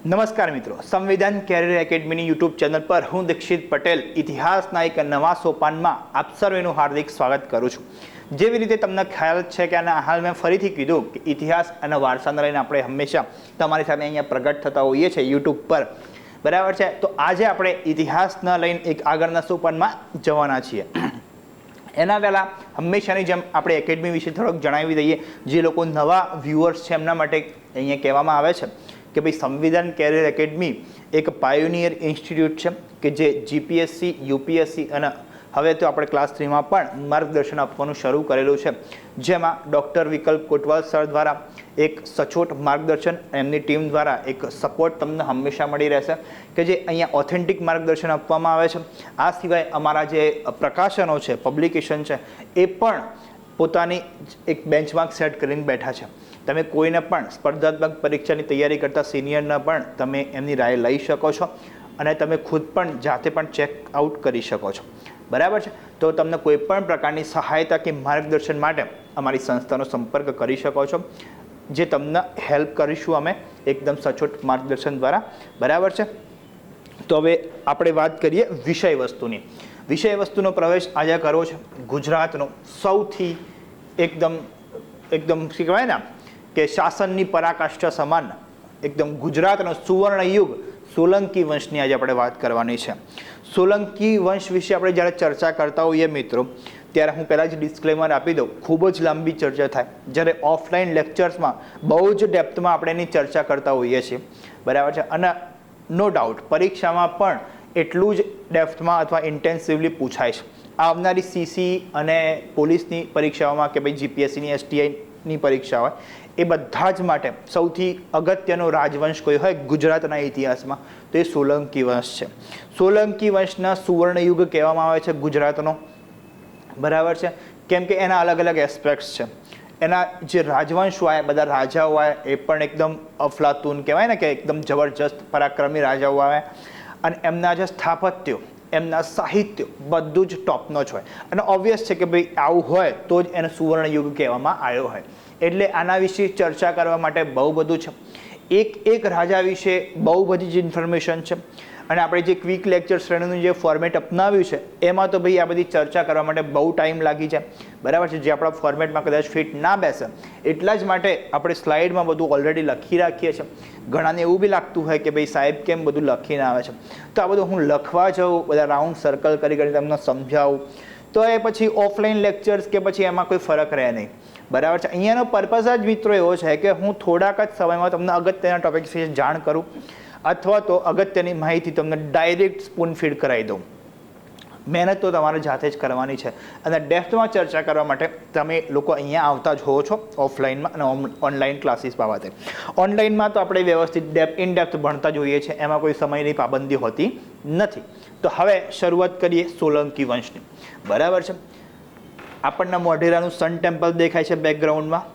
નમસ્કાર મિત્રો, સંવિધાન કેરિયર એકેડમીની યુટ્યુબ ચેનલ પર હું દીક્ષિત પટેલ ઇતિહાસના એક નવા સોપાનમાં આપ સર્વેનું હાર્દિક સ્વાગત કરું છું। જેવી રીતે તમને ખ્યાલ છે કે આના હાલ મેં ફરીથી કીધું કે ઇતિહાસ અને વારસાને લઈને આપણે હંમેશા તમારી સામે અહીંયા પ્રગટ થતા હોઈએ છીએ યુટ્યુબ પર, બરાબર છે। તો આજે આપણે ઇતિહાસના લઈને એક આગળના સોપાનમાં જવાના છીએ। એના પહેલાં હંમેશાની જેમ આપણે એકેડમી વિશે થોડોક જણાવી દઈએ। જે લોકો નવા વ્યુઅર્સ છે એમના માટે અહીંયા કહેવામાં આવે છે કે ભાઈ સંવિધાન કેરિયર એકેડમી એક પાયોનિયર ઇન્સ્ટિટ્યૂટ છે કે જે જીપીએસસી, યુપીએસસી અને હવે તો આપણે ક્લાસ 3માં પણ માર્ગદર્શન આપવાનું શરૂ કરેલું છે, જેમાં ડૉક્ટર વિકલ્પ કોટવાલ સર દ્વારા એક સચોટ માર્ગદર્શન, એમની ટીમ દ્વારા એક સપોર્ટ તમને હંમેશા મળી રહેશે કે જે અહીંયા ઓથેન્ટિક માર્ગદર્શન આપવામાં આવે છે। આ સિવાય અમારા જે પ્રકાશનો છે, પબ્લિકેશન છે, એ પણ પોતાની એક બેન્ચમાર્ક સેટ કરીને બેઠા છે। તમે કોઈને પણ સ્પર્ધાત્મક પરીક્ષાની તૈયારી કરતા સિનિયરના પણ તમે એમની રાય લઈ શકો છો અને તમે ખુદ પણ જાતે પણ ચેક આઉટ કરી શકો છો, બરાબર છે। તો તમને કોઈ પણ પ્રકારની સહાયતા કે માર્ગદર્શન માટે અમારી સંસ્થાનો સંપર્ક કરી શકો છો, જે તમને હેલ્પ કરીશું અમે એકદમ સચોટ માર્ગદર્શન દ્વારા, બરાબર છે। તો હવે આપણે વાત કરીએ વિષય વસ્તુની। વિષય વસ્તુનો પ્રવેશ આજે કરવો છે ગુજરાતનો સૌથી એકદમ શું કહેવાય ને કે શાસનની પરાકાષ્ઠા સમાન એકદમ ગુજરાતનો સુવર્ણ યુગ સોલંકી વંશની આજે આપણે વાત કરવાની છે। સોલંકી વંશ વિશે આપણે જ્યારે ચર્ચા કરતા હોઈએ મિત્રો, ત્યારે હું પહેલાં જ ડિસ્ક્લેમર આપી દઉં, ખૂબ જ લાંબી ચર્ચા થાય, જ્યારે ઓફલાઈન લેક્ચર્સમાં બહુ જ ડેપ્થમાં આપણે એની ચર્ચા કરતા હોઈએ છીએ, બરાબર છે। અને નો ડાઉટ પરીક્ષામાં પણ એટલું જ ડેપ્થમાં અથવા ઇન્ટેન્સિવલી પૂછાય છે। આવનારી સીસી અને પોલીસની પરીક્ષાઓમાં કે ભાઈ જીપીએસસીની, એસટીઆઈની પરીક્ષા હોય, એ બધા જ માટે સૌથી અગત્યનો રાજવંશ કોઈ હોય ગુજરાતના ઇતિહાસમાં તો એ સોલંકી વંશ છે। સોલંકી વંશના સુવર્ણ યુગ કહેવામાં આવે છે ગુજરાતનો, બરાબર છે, કેમ કે એના અલગ અલગ એસ્પેક્ટ્સ છે। એના જે રાજવંશ હોય, બધા રાજાઓ હોય, એ પણ એકદમ અફલાતુન કહેવાય ને કે એકદમ જબરજસ્ત પરાક્રમી રાજાઓ આવે, અને એમના જે સ્થાપત્યો, એમના સાહિત્યો બધું જ ટોપનો જ હોય, અને ઓબ્વિયસ છે કે ભાઈ આવું હોય તો જ એને સુવર્ણ યુગ કહેવામાં આવ્યો હોય। એટલે આના વિશે ચર્ચા કરવા માટે બહુ બધું છે, એક રાજા વિશે બહુ બધી જ ઇન્ફોર્મેશન છે, અને આપણે જે ક્વિક લેક્ચર શ્રેણીનું જે ફોર્મેટ અપનાવ્યું છે એમાં તો ભાઈ આ બધી ચર્ચા કરવા માટે બહુ ટાઈમ લાગી જાય, બરાબર છે, જે આપણા ફોર્મેટમાં કદાચ ફિટ ના બેસે, એટલા જ માટે આપણે સ્લાઇડમાં બધું ઓલરેડી લખી રાખીએ છીએ। ઘણાને એવું બી લાગતું હોય કે ભાઈ સાહેબ કેમ બધું લખીને આવે છે, તો આ બધું હું લખવા જાઉં, બધા રાઉન્ડ સર્કલ કરી કરીને તમને સમજાવું, તો એ પછી ઓફલાઈન લેક્ચર્સ કે પછી એમાં કોઈ ફરક રહે નહીં, બરાબર છે। અહીંયાનો પર્પઝ જ મિત્રો એવો છે કે હું થોડાક જ સમયમાં તમને અગત્યના ટોપિક વિશે જાણ કરું, અથવા તો અગત્યની માહિતી તમને ડાયરેક્ટ સ્પૂન ફીડ કરાવી દઉં। મહેનત તો તમારે જાતે જ કરવાની છે, અને ડેપ્થમાં ચર્ચા કરવા માટે તમે લોકો અહીંયા આવતા જ હોવો છો ઓફલાઈનમાં અને ઓનલાઈન ક્લાસીસ બાબતે। ઓનલાઈનમાં તો આપણે વ્યવસ્થિત ઇન ડેપ્થ ભણતા જોઈએ છીએ, એમાં કોઈ સમયની પાબંદી હોતી નથી। તો હવે શરૂઆત કરીએ સોલંકી વંશની, બરાબર છે। આપણને મોઢેરાનું સન ટેમ્પલ દેખાય છે બેકગ્રાઉન્ડમાં,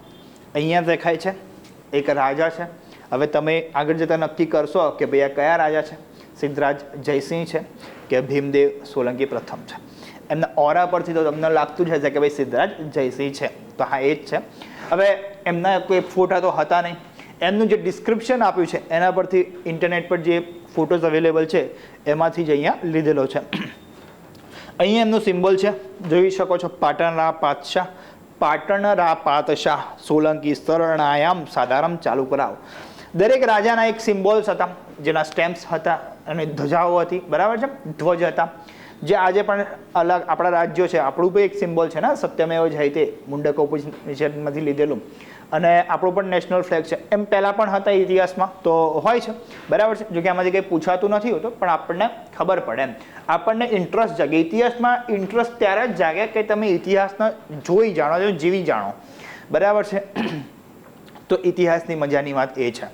અહીંયા દેખાય છે એક રાજા છે। હવે તમે આગળ જતાં નક્કી કરશો કે ભાઈ આ કયા રાજા છે, સિદ્ધરાજ જયસિંહ છે કે ભીમદેવ સોલંકી પ્રથમ છે। એમના ઓરા પરથી તો તમને લાગતું જ હશે કે ભાઈ સિદ્ધરાજ જયસિંહ છે, તો હા એ જ છે। હવે એમના કોઈ ફોટા તો હતા નહીં, એમનું જે ડિસ્ક્રિપ્શન આપ્યું છે એના પરથી ઇન્ટરનેટ પર જે ફોટોઝ અવેલેબલ છે એમાંથી જ અહીંયા લીધેલો છે। અહીંયા એમનું સિમ્બોલ છે, જોઈ શકો છો, પાટણના પાતશાહ, પાટણરા પાતશાહ સોલંકી શરણાયામ સાધારમ ચાલુ કરાવ। દરેક રાજાના એક સિમ્બોલ્સ હતા, જેના સ્ટેમ્પ્સ હતા અને ધજાઓ હતી, બરાબર છે, ધ્વજ હતા, જે આજે પણ અલગ આપણા રાજ્યો છે, આપણું પણ એક સિમ્બોલ છે ને, સત્યમેવ જયતે મુંડકો ઉપનિષદમાંથી લીધેલું, અને આપણું પણ નેશનલ ફ્લેગ છે, એમ પહેલાં પણ હતા ઇતિહાસમાં તો હોય છે, બરાબર છે। જો કે આમાંથી કંઈ પૂછાતું નથી હોતું, પણ આપણને ખબર પડે, એમ આપણને ઇન્ટરેસ્ટ જાગે। ઇતિહાસમાં ઇન્ટરેસ્ટ ત્યારે જ જાગે કે તમે ઇતિહાસને જોઈ જાણો છો, જીવી જાણો, બરાબર છે। તો ઇતિહાસની મજાની વાત એ છે।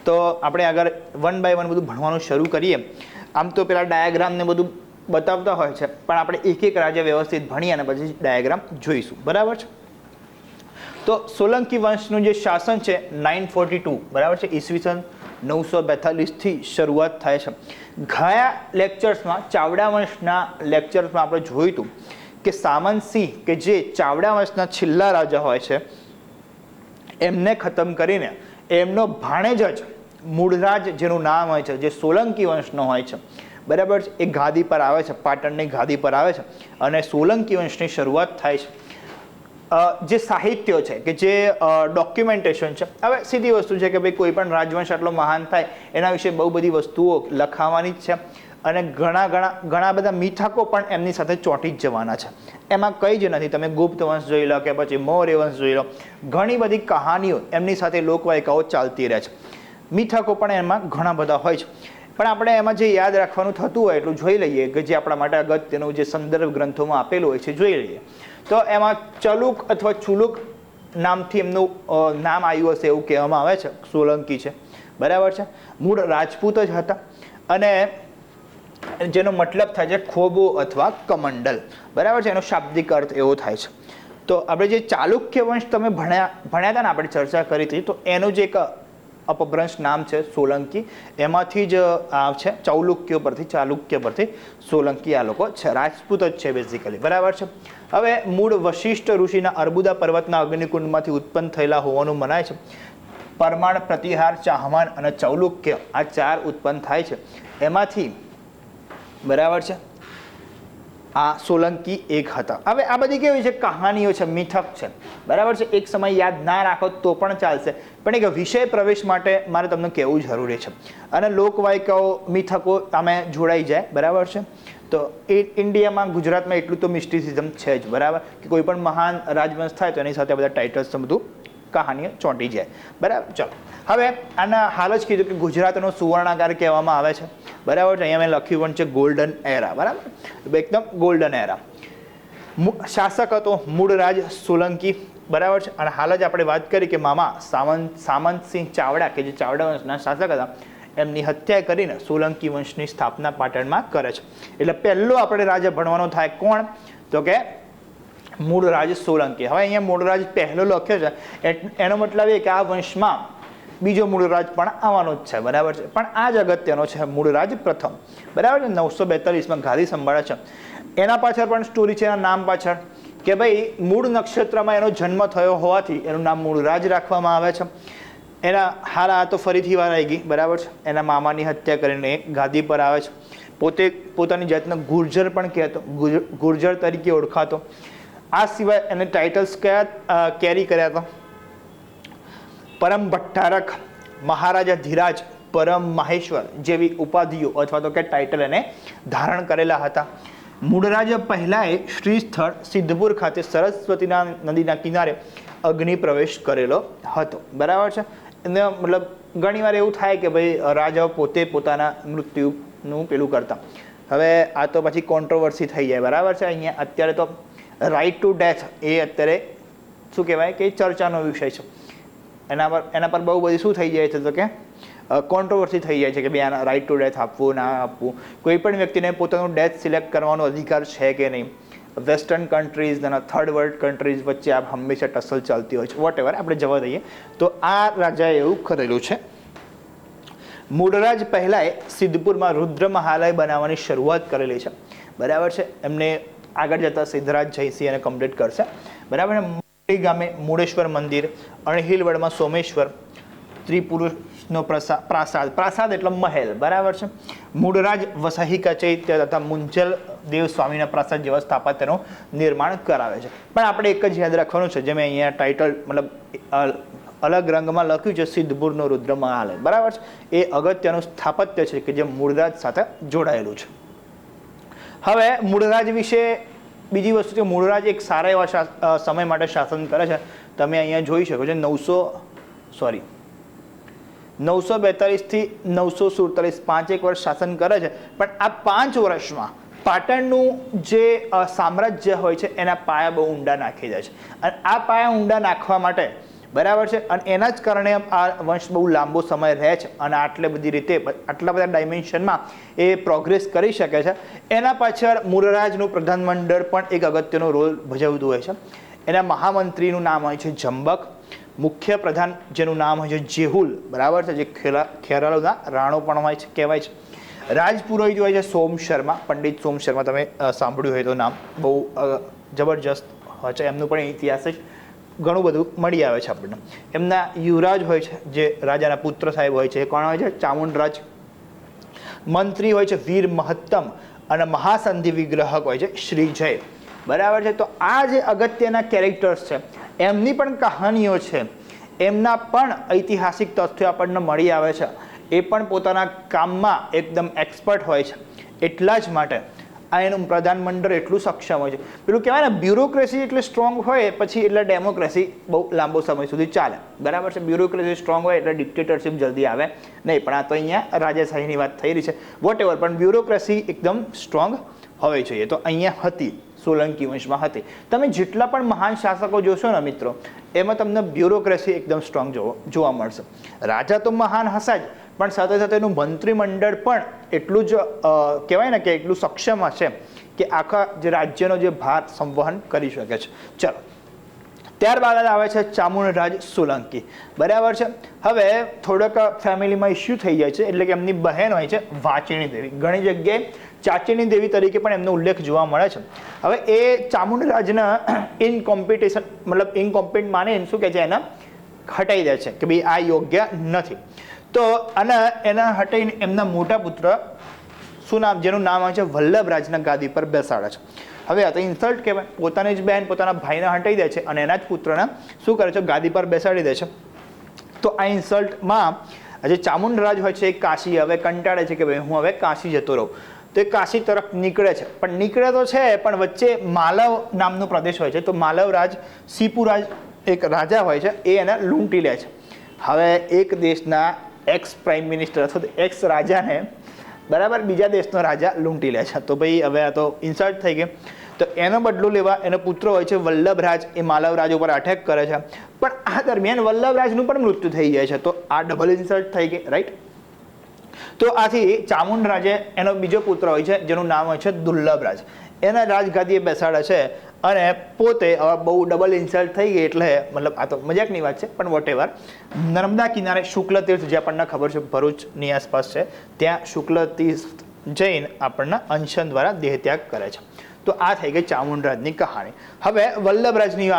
તો આપણે આગળ વન બાય વન બધું ભણવાનું શરૂ કરીએ। આમ તો પેલા ડાયાગ્રામ ને બધું બતાવતા હોય છે, પણ આપણે એક એક રાજા વ્યવસ્થિત ભણીએ અને પછી ડાયાગ્રામ જોઈશું, બરાબર છે। તો સોલંકી વંશનું જે શાસન છે 942, બરાબર છે, ઈસવીસન 942થી શરૂઆત થાય છે। ગયા લેક્ચર્સમાં ચાવડા વંશના લેક્ચર્સમાં આપણે જોયું હતું કે સામંતસિંહ કે જે ચાવડા વંશના છેલ્લા રાજા હોય છે, એમને ખતમ કરીને એમનો ભાણેજ જ મૂળરાજ જેનું નામ હોય છે, જે સોલંકી વંશનો હોય છે, બરાબર છે, એ ગાદી પર આવે છે, પાટણની ગાદી પર આવે છે અને સોલંકી વંશની શરૂઆત થાય છે. જે સાહિત્ય છે કે જે ડોક્યુમેન્ટેશન છે, હવે સીધી વસ્તુ છે કે ભાઈ કોઈ પણ રાજવંશ આટલો મહાન થાય એના વિશે બહુ બધી વસ્તુઓ લખાવાની જ છે અને ઘણા બધા મિથકો પણ એમની સાથે ચોંટી જ જવાના છે. એમાં કંઈ જ નથી. તમે ગુપ્ત વંશ જોઈ લો કે પછી મૌર્ય વંશ જોઈ લો, ઘણી બધી કહાનીઓ એમની સાથે લોકવાયકાઓ ચાલતી રહે છે. મિથકો પણ એમાં ઘણા બધા હોય છે. પણ આપણે એમાં જે યાદ રાખવાનું થતું હોય એટલું જોઈ લઈએ કે જે આપણા માટે અગત્યનું જે સંદર્ભ ગ્રંથોમાં આપેલું હોય છે જોઈ લઈએ. તો એમાં ચલુક અથવા ચુલુક નામથી એમનું નામ આવ્યું હશે એવું કહેવામાં આવે છે. સોલંકી છે, બરાબર છે, મૂળ રાજપૂત જ હતા અને જેનો મતલબ થાય છે ખોબો અથવા કમંડલ, બરાબર છે, એનો શાબ્દિક અર્થ એવો થાય છે. તો આપણે જે ચાલુક્ય વંશ તમે ભણ્યા હતા ને, આપણે ચર્ચા કરી હતી, તો એનું જે એક અપભ્રંશ નામ છે સોલંકી, એમાંથી જ છે. ચાલુક્ય પરથી સોલંકી આ લોકો છે, રાજપૂત જ છે બેઝિકલી, બરાબર છે. હવે મૂળ વશિષ્ઠ ઋષિના અર્બુદા પર્વતના અગ્નિકુંડમાંથી ઉત્પન્ન થયેલા હોવાનું મનાય છે. પરમાણ, પ્રતિહાર, ચાહમાન અને ચાલુક્ય આ 4 ઉત્પન્ન થાય છે. એમાંથી બરાબર છે આ સોલંકી એક હતા. હવે આ બધી કેવી છે કહાનીઓ છે, મિથક છે, બરાબર છે. એક સમય યાદ ના રાખો તો પણ ચાલશે, પણ એક વિષય પ્રવેશ માટે મારે તમને કહેવું જરૂરી છે. અને લોકવાયકાઓ, મિથકો તમે જોડાઈ જાય, બરાબર છે. તો એ ઇન્ડિયામાં, ગુજરાતમાં એટલું તો મિસ્ટિસિઝમ છે જ, બરાબર, કે કોઈ પણ મહાન રાજવંશ થાય તો એની સાથે બધા ટાઇટલ્સ બધું કહાનીઓ ચોંટી જાય, બરાબર. ચલો, હવે આના હાલ જ કીધું કે ગુજરાતનો સુવર્ણાકાર કહેવામાં આવે છે, બરાબર છે. અહીંયા મેં લખ્યું પણ છે ગોલ્ડન એરા, બરાબર, એકદમ ગોલ્ડન એરા. શાસક હતો મૂળરાજ સોલંકી, બરાબર છે. અને હાલ જ આપણે વાત કરી કે મામા સામંતસિંહ ચાવડા, કે જે ચાવડા વંશના શાસક હતા, એમની હત્યા કરીને સોલંકી વંશની સ્થાપના પાટણમાં કરે છે. એટલે પહેલો આપણે રાજા ભણવાનો થાય કોણ? તો કે મૂળરાજ સોલંકી. હવે અહીંયા મૂળરાજ પહેલો લખ્યો છે, એનો મતલબ એ કે આ વંશમાં બીજો મૂળરાજ પણ આવવાનો જ છે, બરાબર છે. પણ આ જ અગત્યનો છે, મૂળરાજ પ્રથમ, બરાબર છે. 942માં ગાદી સંભાળે છે. એના પાછળ પણ સ્ટોરી છે, એના નામ પાછળ, કે ભાઈ મૂળ નક્ષત્રમાં એનો જન્મ થયો હોવાથી એનું નામ મૂળરાજ રાખવામાં આવે છે. એના હાલ આ તો ફરીથી વાર આવી ગઈ, બરાબર છે. એના મામાની હત્યા કરીને ગાદી પર આવે છે. પોતાની જાતને ગુર્જર પણ કહેતો, ગુર્જર તરીકે ઓળખાતો. આ સિવાય એને ટાઇટલ્સ કયા કેરી કર્યા હતા? પરમ ભટ્ટારક, મહારાજા ધીરાજ, પરમ માહેશ્વર જેવી ઉપાધિઓ અથવા તો કે ટાઇટલ એને ધારણ કરેલા હતા. મૂળરાજ પહેલાએ શ્રી સ્થળ સિદ્ધપુર ખાતે સરસ્વતીના નદીના કિનારે અગ્નિ પ્રવેશ કરેલો હતો, બરાબર છે. એને મતલબ ઘણીવાર એવું થાય કે ભાઈ રાજાઓ પોતે પોતાના મૃત્યુનું પેલું કરતા. હવે આ તો પછી કોન્ટ્રોવર્સી થઈ જાય, બરાબર છે. અહીંયા અત્યારે તો રાઇટ ટુ ડેથ એ અત્યારે શું કહેવાય કે ચર્ચાનો વિષય છે. એના પર બહુ બધી શું થઈ જાય છે તો કે કોન્ટ્રોવર્સી થઈ જાય છે કે ભાઈ આના રાઇટ ટુ ડેથ આપવું ના આપવું. કોઈ પણ વ્યક્તિને પોતાનું ડેથ સિલેક્ટ કરવાનો અધિકાર છે કે નહીં. વેસ્ટર્ન કન્ટ્રીઝ અને થર્ડ વર્લ્ડ કન્ટ્રીઝ વચ્ચે આ હંમેશા ટસલ ચાલતી હોય છે. વોટ એવર, આપણે જવા દઈએ. તો આ રાજાએ એવું કરેલું છે. મૂળરાજ પહેલાએ સિદ્ધપુરમાં રુદ્ર મહાલય બનાવવાની શરૂઆત કરેલી છે, બરાબર છે. એમને આગળ જતા સિદ્ધરાજ જયસિંહ એને કમ્પ્લીટ કરશે, બરાબર. ગામે મૂળેશ્વર મંદિર, અણહિલવડમાં સોમેશ્વર, ત્રિપુરુષનો પ્રાસાદ એટલે મહેલ, બરાબર છે. મૂળરાજ વસાહિકા ચૈત્ય તથા મુંજલ દેવ સ્વામીના પ્રાસાદ જેવા સ્થાપત્યનું નિર્માણ કરાવે છે. પણ આપણે એક જ યાદ રાખવાનું છે, જે મેં અહીંયા ટાઇટલ મતલબ અલગ રંગમાં લખ્યું છે, સિદ્ધપુરનો રુદ્ર મહાલય, બરાબર છે. એ અગત્યનું સ્થાપત્ય છે કે જે મૂળરાજ સાથે જોડાયેલું છે. હવે મૂળરાજ વિશે બીજી વસ્તુ કે મૂળરાજ એક સારા એવા સમય માટે શાસન કરે છે. તમે અહીંયા જોઈ શકો છો 942 થી 947, 5 વર્ષ શાસન કરે છે. પણ આ 5 વર્ષમાં પાટણનું જે સામ્રાજ્ય હોય છે એના પાયા બહુ ઊંડા નાખી જાય છે. અને આ પાયા ઊંડા નાખવા માટે, બરાબર છે, અને એના જ કારણે આ વંશ બહુ લાંબો સમય રહે છે અને આટલી બધી રીતે આટલા બધા ડાયમેન્શનમાં એ પ્રોગ્રેસ કરી શકે છે. એના પાછળ મૂળરાજનું પ્રધાનમંડળ પણ એક અગત્યનો રોલ ભજવતું હોય છે. એના મહામંત્રીનું નામ હોય છે જંબક, મુખ્ય પ્રધાન જેનું નામ હોય છે જેહુલ, બરાબર છે, જે ખેરાલુના રાણો પણ હોય છે, કહેવાય છે. રાજપુરોહિત હોય છે સોમ શર્મા, પંડિત સોમ શર્મા, તમે સાંભળ્યું હોય તો નામ બહુ જબરજસ્ત હોય છે. એમનું પણ ઇતિહાસ ઘણું બધું મળી આવે છે આપણને. એમના યુવરાજ હોય છે, જે રાજાના પુત્ર સાહેબ હોય છે, એ કોણ હોય છે? ચામુંડરાજ. મંત્રી હોય છે વીર મહત્તમ, અને મહાસંધિ વિગ્રહક હોય છે શ્રીજય. બરાબર છે. તો આ જે અગત્યના કેરેક્ટર્સ છે એમની પણ કહાનીઓ છે, એમના પણ ઐતિહાસિક તથ્યો આપણને મળી આવે છે. એ પણ પોતાના કામમાં એકદમ એક્સપર્ટ હોય છે. એટલા જ માટે આ એનું પ્રધાનમંડળ એટલું સક્ષમ હોય છે. પેલું કહેવાય ને, બ્યુરોક્રેસી એટલે સ્ટ્રોંગ હોય પછી એટલે ડેમોક્રેસી બહુ લાંબો સમય સુધી ચાલે. બરાબર છે. બ્યુરોક્રેસી સ્ટ્રોંગ હોય એટલે ડિક્ટેટરશિપ જલ્દી આવે નહીં. પણ આ તો અહીંયા રાજાશાહીની વાત થઈ રહી છે. વોટ એવર, પણ બ્યુરોક્રેસી એકદમ સ્ટ્રોંગ હોવી જોઈએ. તો અહીંયા હતી, સોલંકી વંશમાં હતી. તમે જેટલા પણ મહાન શાસકો જોશો ને મિત્રો, એમાં તમને બ્યુરોક્રેસી એકદમ સ્ટ્રોંગ જોવા મળશે. રાજા તો મહાન હશે જ, પણ સાથે સાથે એનું મંત્રીમંડળ પણ એટલું જ કહેવાય ને કે એટલું સક્ષમ હશે કે આખા જે રાજ્યનો જે ભાર સંવહન કરી શકે છે. ચલો, ત્યારબાદ આવે છે ચામુંડરાજ સોલંકી. બરાબર છે. હવે થોડોક ફેમિલીમાં ઇસ્યુ થઈ જાય છે, એટલે કે એમની બહેન હોય છે વાચીણી દેવી. ઘણી જગ્યાએ ચાચીણી દેવી તરીકે પણ એમનો ઉલ્લેખ જોવા મળે છે. હવે એ ચામુંડરાજના ઇનકોમ્પિટિશન મતલબ ઇનકોમ્પિટન્ટ માને શું કહે છે, એના હટાઈ દે છે કે ભાઈ આ યોગ્ય નથી. તો અને એના હટાઈને એમના મોટા પુત્ર શું નામ, જેનું નામ હોય છે વલ્લભરાજના ગાદી પર બેસાડે છે. હવે આ તો ઇન્સલ્ટ કહેવાય. પોતાની જ બહેન પોતાના ભાઈને હટાઈ દે છે અને એના જ પુત્રને શું કરે છે, ગાદી પર બેસાડી દે છે. તો આ ઇન્સલ્ટમાં જે ચામુંડરાજ હોય છે એ કાશી હવે કંટાળે છે કે ભાઈ હું હવે કાશી જતો રહું. તો એ કાશી તરફ નીકળે છે. પણ નીકળે તો છે, પણ વચ્ચે માલવ નામનો પ્રદેશ હોય છે. તો માલવરાજ સિપુરાજ એક રાજા હોય છે, એ એને લૂંટી લે છે. હવે એક દેશના એક્સ પ્રાઇમ મિનિસ્ટર અથવા એક્સ રાજાને બરાબર બીજા દેશનો રાજા લૂંટી લે છે. તો ભાઈ હવે આ તો ઇન્સલ્ટ થઈ ગઈ. તો એનો બદલો લેવા એનો પુત્ર હોય છે વલ્લભરાજ, એ માલવરાજ ઉપર અટેક કરે છે. પણ આ દરમિયાન વલ્લભરાજનું પણ મૃત્યુ થઈ જાય છે. તો આ ડબલ ઇન્સલ્ટ થઈ ગઈ, રાઈટ. તો આથી ચામુંડરાજે એનો બીજો પુત્ર હોય છે જેનું નામ હોય છે દુર્લભરાજ, એના રાજગાદીએ બેસાડે છે. અને પોતે બહુ ડબલ ઇન્સલ્ટ થઈ ગઈ એટલે મતલબ આ તો મજાકની વાત છે, પણ વોટ એવર. નર્મદા કિનારે શુક્લ તીર્થ, જે આપણને ખબર છે ભરૂચની આસપાસ છે, ત્યાં શુક્લ તીર્થ જઈને આપણને અનશન દ્વારા દેહત્યાગ કરે છે. તો આ થઈ ગઈ ચામુંડરાજની કહાણી. હવે વલ્લભરાજની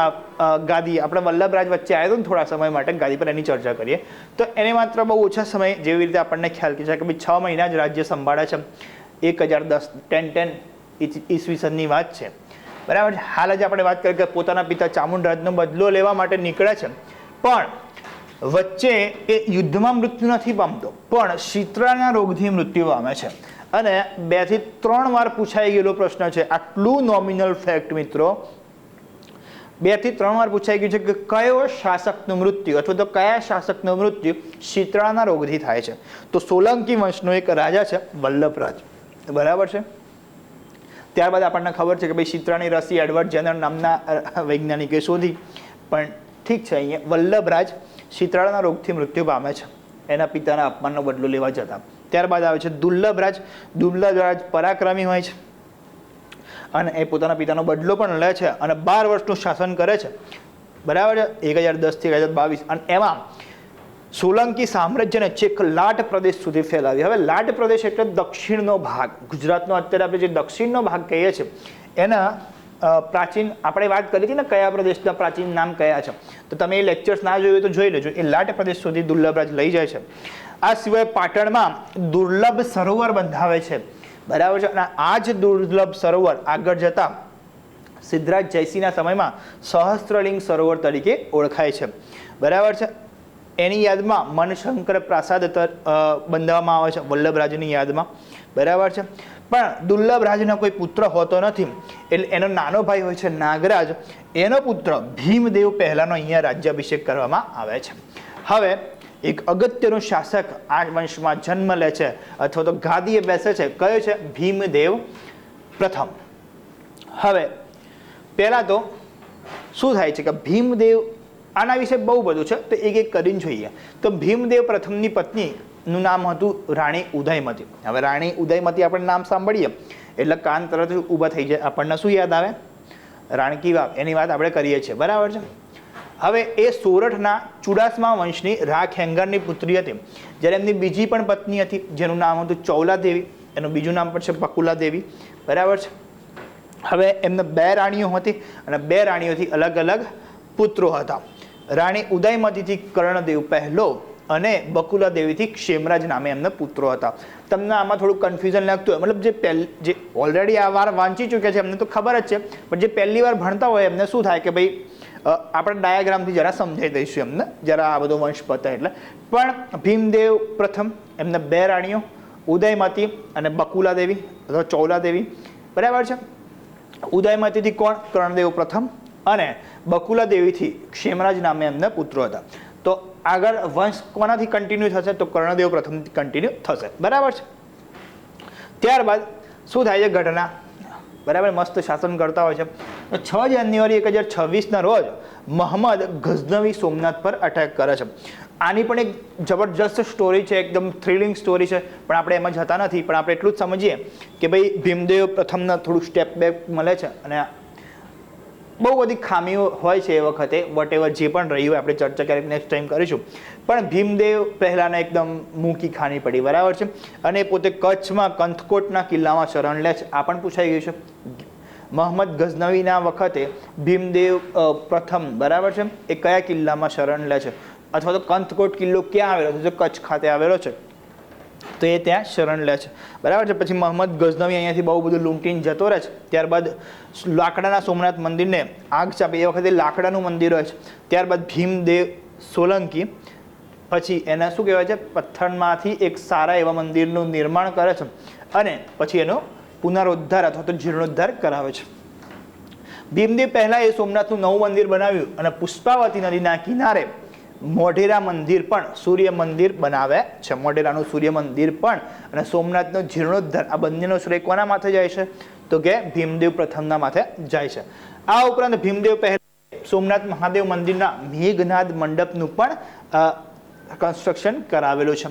ગાદી, આપણે વલ્લભરાજ વચ્ચે આવ્યો ને થોડા સમય માટે ગાદી પર, એની ચર્ચા કરીએ. તો એને માત્ર બહુ ઓછા સમય, જેવી રીતે આપણને ખ્યાલ છે કે ભાઈ 6 મહિના જ રાજ્ય સંભાળે છે. 1010 ઈસવીસનની વાત છે. બરાબર છે. હાલ જ આપણે વાત કરીએ કે પોતાના પિતા ચામુંડરાજનો બદલો લેવા માટે નીકળે છે, પણ વચ્ચે એ યુદ્ધમાં મૃત્યુ નથી પામતો, પણ શીતળાના રોગથી મૃત્યુ પામે છે. અને 2 થી 3 વાર પૂછાઈ ગયેલો પ્રશ્ન છે. આટલું નોમિનલ ફેક્ટ મિત્રો, 2 થી 3 વાર પૂછાઈ ગયું છે કે કયો શાસકનું મૃત્યુ અથવા તો કયા શાસકનું મૃત્યુ શીતળાના રોગથી થાય છે. તો સોલંકી વંશનો એક રાજા છે વલ્લભરાજ. બરાબર છે. ત્યારબાદ આપણને ખબર છે કે ભાઈ શીતળાની રસી એડવર્ડ જેનર નામના વૈજ્ઞાનિકે શોધી. પણ ઠીક છે, અહીંયા વલ્લભરાજ શીતળાના રોગથી મૃત્યુ પામે છે એના પિતાના અપમાનનો બદલો લેવા જતા. ત્યારબાદ આવે છે દુર્લભરાજ. દુર્લભરાજ પરાક્રમી હોય છે અને એ પોતાના પિતાનો બદલો પણ લે છે અને 12 વર્ષનું શાસન કરે છે. બરાબર છે. 1010 થી 1022. અને એમાં સોલંકી સામ્રાજ્યને છેક લાટ પ્રદેશ સુધી ફેલાવી. હવે લાટ પ્રદેશ એટલે દક્ષિણનો ભાગ. ગુજરાતનો અત્યારે આપણે જે દક્ષિણનો ભાગ કહીએ છીએ એના પ્રાચીન આપણે વાત કરી હતી ને કયા પ્રદેશના પ્રાચીન નામ કયા છે, તો તમે એ લેક્ચર્સ ના જોયું તો જોઈ લેજો. એ લાટ પ્રદેશ સુધી દુર્લભરાજ લઈ જાય છે. આ સિવાય પાટણમાં દુર્લભ સરોવર બંધાવે છે. બરાબર છે. અને આ જ દુર્લભ સરોવર આગળ જતા સિદ્ધરાજ જયસિંહના સમયમાં સહસ્ત્રલિંગ સરોવર તરીકે ઓળખાય છે. બરાબર છે. એની યાદમાં મનશંકર પ્રાસાદ બંધાવવામાં આવે છે વલ્લભરાજની યાદમાં. બરાબર છે. પણ દુર્લભરાજનો કોઈ પુત્ર હોતો નથી, એટલે એનો નાનો ભાઈ હોય છે નાગરાજ. એનો પુત્ર ભીમદેવ પહેલાનો અહીંયા રાજ્યાભિષેક કરવામાં આવે છે. હવે એક અગત્યનો શાસક આ વંશમાં જન્મ લે છે અથવા તો ગાદીએ બેસે છે. કયો છે? ભીમદેવ પ્રથમ. હવે પહેલા તો શું થાય છે કે ભીમદેવ, આના વિશે બહુ બધું છે તો એક એક કરીને જોઈએ. તો ભીમદેવ પ્રથમની પત્નીનું નામ હતું રાણી ઉદયમતી. હવે રાણી ઉદયમતી આપણે નામ સાંભળીએ એટલે કાન તરત ઊભા થઈ જાય. આપણને શું યાદ આવે? રાણકી વાવ. એની વાત આપણે કરીએ છીએ. બરાબર છે. હવે એ સોરઠના ચુડાસમા વંશની ખેંગારની પુત્રી હતી. જ્યારે એમની બીજી પણ પત્ની હતી જેનું નામ હતું ચૌલા દેવી. એનું બીજું નામ પણ છે બકુલા દેવી. બરાબર છે. હવે એમને 2 રાણીઓ હતી અને 2 રાણીઓથી અલગ અલગ પુત્રો હતા. રાણી ઉદયમતીથી કર્ણદેવ પહેલો અને બકુલા દેવીથી ક્ષેમરાજ નામે એમના પુત્રો હતા. તમને આમાં થોડું કન્ફ્યુઝન લાગતું હોય, મતલબ જે ઓલરેડી આ વાર વાંચી ચૂક્યા છે એમને તો ખબર જ છે, પણ જે પહેલી વાર ભણતા હોય એમને શું થાય કે ભાઈ આપણે ડાયાગ્રામથી જરા સમજાવી દઈશું એમને, જરા આ બધો વંશ પતે એટલે. પણ ભીમદેવ પ્રથમ, એમને 2 રાણીઓ ઉદયમતી અને બકુલા દેવી અથવા ચોલા દેવી, બરાબર છે. ઉદયમતીથી કોણ? કર્ણદેવ પ્રથમ, અને બકુલા દેવીથી ક્ષેમરાજ નામે એમના પુત્રો હતા. તો આગળ વંશ કોનાથી કન્ટિન્યુ થશે? તો કર્ણદેવ પ્રથમથી કન્ટિન્યુ થશે, બરાબર છે. ત્યારબાદ શું થાય છે ઘટના? બરાબર, મસ્ત શાસન કરતા હોય છે. 6 જાન્યુઆરી 1026ના રોજ મોહમ્મદ ગઝનવી સોમનાથ પર અટેક કરે છે. આની પણ એક જબરજસ્ત સ્ટોરી છે, એકદમ થ્રિલિંગ સ્ટોરી છે, પણ આપણે એમાં જતા નથી. પણ આપણે એટલું જ સમજીએ કે ભાઈ ભીમદેવ પ્રથમના થોડું સ્ટેપ બેક મળે છે અને બહુ બધી ખામીઓ હોય છે એ વખતે, વોટેવર જે પણ રહ્યું હોય આપણે ચર્ચા ક્યારેક નેક્સ્ટ ટાઈમ કરીશું. પણ ભીમદેવ પહેલાંને એકદમ મૂકી ખાની પડી, બરાબર છે. અને પોતે કચ્છમાં કંથકોટના કિલ્લામાં શરણ લે છે. આ પણ પૂછાઈ ગયું છે. મોહમ્મદ ગઝનવીના વખતે ભીમદેવ પ્રથમ, બરાબર છે, એ કયા કિલ્લામાં શરણ લે છે, અથવા તો કંથકોટ કિલ્લો ક્યાં આવેલો છે? તો કચ્છ ખાતે આવેલો છે, તો એ ત્યાં શરણ લે છે, બરાબર છે. પછી મોહમ્મદ ગઝનવી અહીંયાથી બહુ બધું લૂંટીને જતો રહે છે. ત્યારબાદ લાકડાના સોમનાથ મંદિરને આગ ચાપે, એ વખતે લાકડાનું મંદિર હોય છે. ત્યારબાદ ભીમદેવ સોલંકી પછી એને શું કહેવાય છે, પથ્થરમાંથી એક સારા એવા મંદિરનું નિર્માણ કરે છે અને પછી એનો પુનરુદ્ધાર અથવા તો જીર્ણોદ્ધાર કરાવે છે. ભીમદેવ પહેલાં એ સોમનાથનું નવું મંદિર બનાવ્યું અને પુષ્પાવતી નદીના કિનારે મોઢેરા મંદિર પણ, સૂર્ય મંદિર બનાવે છે. મોઢેરાનું સૂર્ય મંદિર પણ અને સોમનાથનો જીર્ણોદ્ધાર, આ બંનેનો શ્રેય કોના માથે જાય છે? તો કે ભીમદેવ પ્રથમના માથે જાય છે. આ ઉપરાંત ભીમદેવ પહેલા સોમનાથ મહાદેવ મંદિરના મેઘનાદ મંડપનું પણ કન્સ્ટ્રક્શન કરાવેલું છે.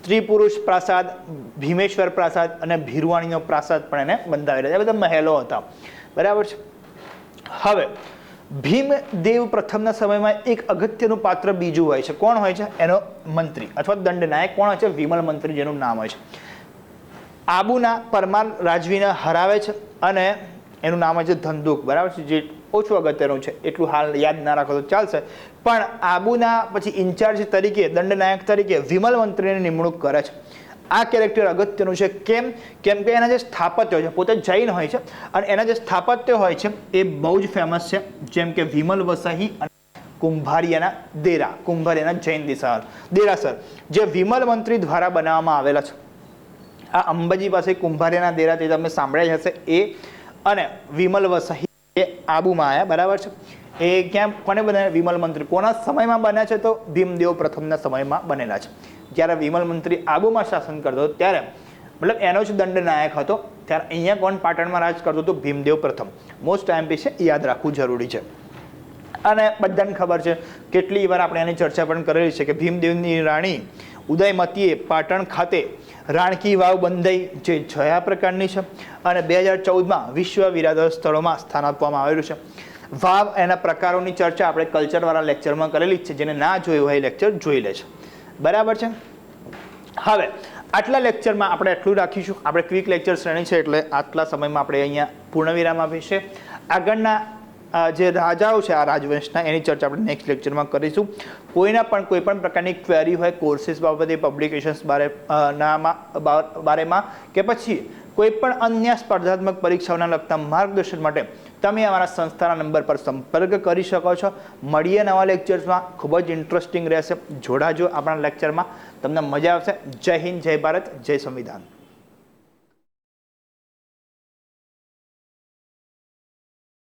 ત્રિપુરુષ પ્રાસાદ, ભીમેશ્વર પ્રાસાદ અને ભીરવાણીનો પ્રાસાદ પણ એને બંધાવેલા છે. આ બધા મહેલો હતા, બરાબર છે. હવે ભીમદેવ પ્રથમના સમયમાં એક અગત્યનું પાત્ર બીજું હોય છે. કોણ હોય છે? એનો મંત્રી અથવા દંડનાયક કોણ હોય છે? વિમલ મંત્રી, જેનું નામ હોય છે. આબુના પરમાર રાજવીને હરાવે છે અને એનું નામ હોય છે ધંધુક, બરાબર છે, જે ઓછું અગત્યનું છે, એટલું હાલ યાદ ના રાખો તો ચાલશે. પણ આબુના પછી ઇન્ચાર્જ તરીકે, દંડનાયક તરીકે વિમલ મંત્રીની નિમણૂક કરે છે. આ કેરેક્ટર અગત્યનું છે. કેમ? કેમ કે એના જે સ્થાપત્ય છે, પોતે જૈન હોય છે અને એના જે સ્થાપત્ય હોય છે એ બહુ જ ફેમસ છે. જેમ કે વિમલ વસાહી અને કુંભારિયાના દેરા, કુંભારિયાના જૈન દેરાસર, જે વિમલ મંત્રી દ્વારા બનાવવામાં આવેલા છે. આ અંબાજી પાસે કુંભારિયાના દેરા, તે તમે સાંભળ્યા હશે, એ અને વિમલ વસાહી એ આબુમાં આવ્યા, બરાબર છે. એ ક્યાં કોને બનાવ્યા? વિમલ મંત્રી. કોના સમયમાં બન્યા છે? તો ભીમદેવ પ્રથમના સમયમાં બનેલા છે. જ્યારે વિમલ મંત્રી આબુમાં શાસન કરતો હતો ત્યારે, મતલબ એનો જ દંડનાયક હતો, ત્યારે અહીંયા કોણ પાટણમાં રાજ કરતો હતો? ભીમદેવ પ્રથમ. મોસ્ટ એમપી છે, યાદ રાખવું જરૂરી છે. અને બધાને ખબર છે, કેટલી વાર આપણે એની ચર્ચા પણ કરેલી છે કે ભીમદેવની રાણી ઉદયમતીએ પાટણ ખાતે રાણકી વાવ બંધાઈ, જે જયા પ્રકારની છે અને 2014માં વિશ્વ વિરાસત સ્થળોમાં સ્થાન આપવામાં આવેલું છે. વાવ, એના પ્રકારોની ચર્ચા આપણે કલ્ચરવાળા લેક્ચરમાં કરેલી જ છે. જેને ના જોયું હોય એ લેક્ચર જોઈ લે છે, બરાબર છે. હવે આટલા લેક્ચરમાં આપણે એટલું રાખીશું. આપણે ક્વિક લેક્ચર શ્રેણી છે એટલે આટલા સમયમાં આપણે અહીંયા પૂર્ણવિરામ આપીશું. આગળના જે રાજાઓ છે આ રાજવંશના, એની ચર્ચા આપણે નેક્સ્ટ લેક્ચરમાં કરીશું. કોઈના પણ કોઈ પણ પ્રકારની ક્વેરી હોય કોર્સીસ બાબતે, પબ્લિકેશન્સ બારેમાં કે પછી કોઈ પણ અન્ય સ્પર્ધાત્મક પરીક્ષાઓના લગતા માર્ગદર્શન માટે તમે અમારા સંસ્થાના નંબર પર સંપર્ક કરી શકો છો. મળીએ નવા લેક્ચર્સમાં. ખૂબ જ ઇન્ટરેસ્ટિંગ રહેશે. જોડાજો આપણા લેક્ચરમાં, તમને મજા આવશે. જય હિન્દ, જય ભારત, જય સંવિધાન.